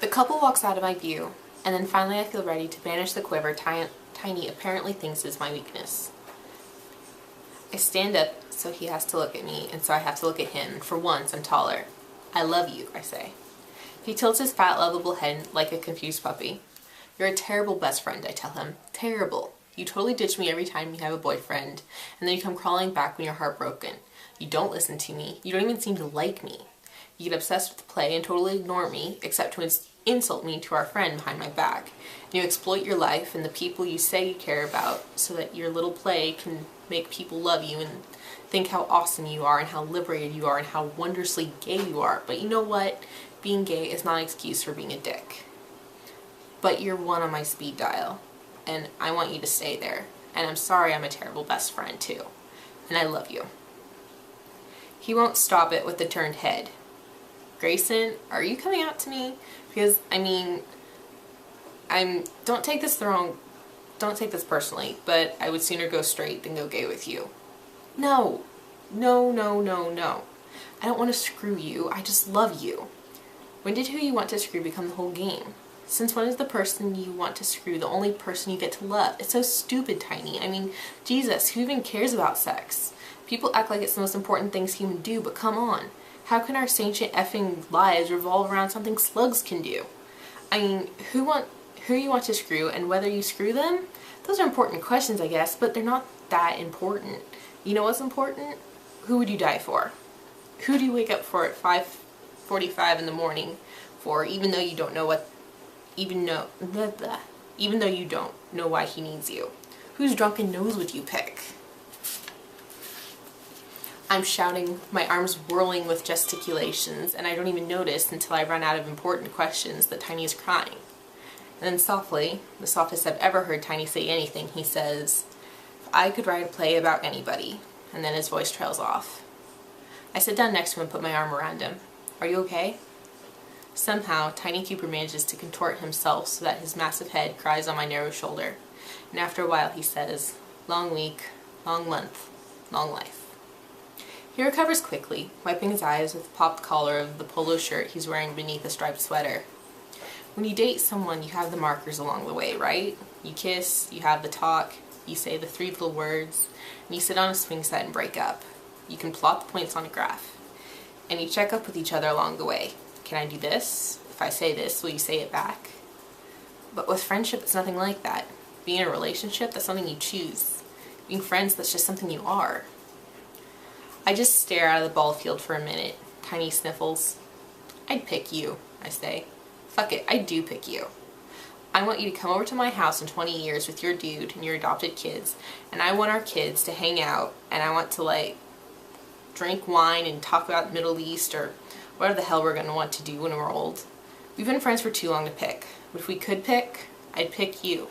The couple walks out of my view, and then finally I feel ready to banish the quiver Tiny apparently thinks is my weakness. I stand up so he has to look at me, and so I have to look at him, and for once I'm taller. I love you, I say. He tilts his fat, lovable head like a confused puppy. You're a terrible best friend, I tell him. Terrible. You totally ditch me every time you have a boyfriend, and then you come crawling back when you're heartbroken. You don't listen to me. You don't even seem to like me. You get obsessed with the play and totally ignore me, except to insult me to our friend behind my back. And you exploit your life and the people you say you care about so that your little play can make people love you and think how awesome you are and how liberated you are and how wondrously gay you are. But you know what? Being gay is not an excuse for being a dick. But you're one on my speed dial, and I want you to stay there. And I'm sorry I'm a terrible best friend too. And I love you. He won't stop it with the turned head. Grayson, are you coming out to me? Because, I mean, don't take this personally, but I would sooner go straight than go gay with you. No. No, no, no, no. I don't want to screw you. I just love you. When did who you want to screw become the whole game? Since when is the person you want to screw the only person you get to love? It's so stupid, Tiny. I mean, Jesus, who even cares about sex? People act like it's the most important things humans do, but come on. How can our sentient effing lives revolve around something slugs can do? I mean, who you want to screw and whether you screw them? Those are important questions, I guess, but they're not that important. You know what's important? Who would you die for? Who do you wake up for at 5:45 in the morning for, even though you don't know why he needs you? Who's drunk and knows what you pick? I'm shouting, my arms whirling with gesticulations, and I don't even notice until I run out of important questions that Tiny is crying. And then softly, the softest I've ever heard Tiny say anything, he says, "If I could write a play about anybody," and then his voice trails off. I sit down next to him and put my arm around him. Are you okay? Somehow, Tiny Cooper manages to contort himself so that his massive head cries on my narrow shoulder, and after a while he says, "Long week, long month, long life." He recovers quickly, wiping his eyes with the popped collar of the polo shirt he's wearing beneath a striped sweater. When you date someone, you have the markers along the way, right? You kiss, you have the talk, you say the 3 little words, and you sit on a swing set and break up. You can plot the points on a graph. And you check up with each other along the way. Can I do this? If I say this, will you say it back? But with friendship, it's nothing like that. Being in a relationship, that's something you choose. Being friends, that's just something you are. I just stare out of the ball field for a minute. Tiny sniffles. I'd pick you, I say. Fuck it, I do pick you. I want you to come over to my house in 20 years with your dude and your adopted kids, and I want our kids to hang out, and I want to, like, drink wine and talk about the Middle East or whatever the hell we're going to want to do when we're old. We've been friends for too long to pick. But if we could pick, I'd pick you.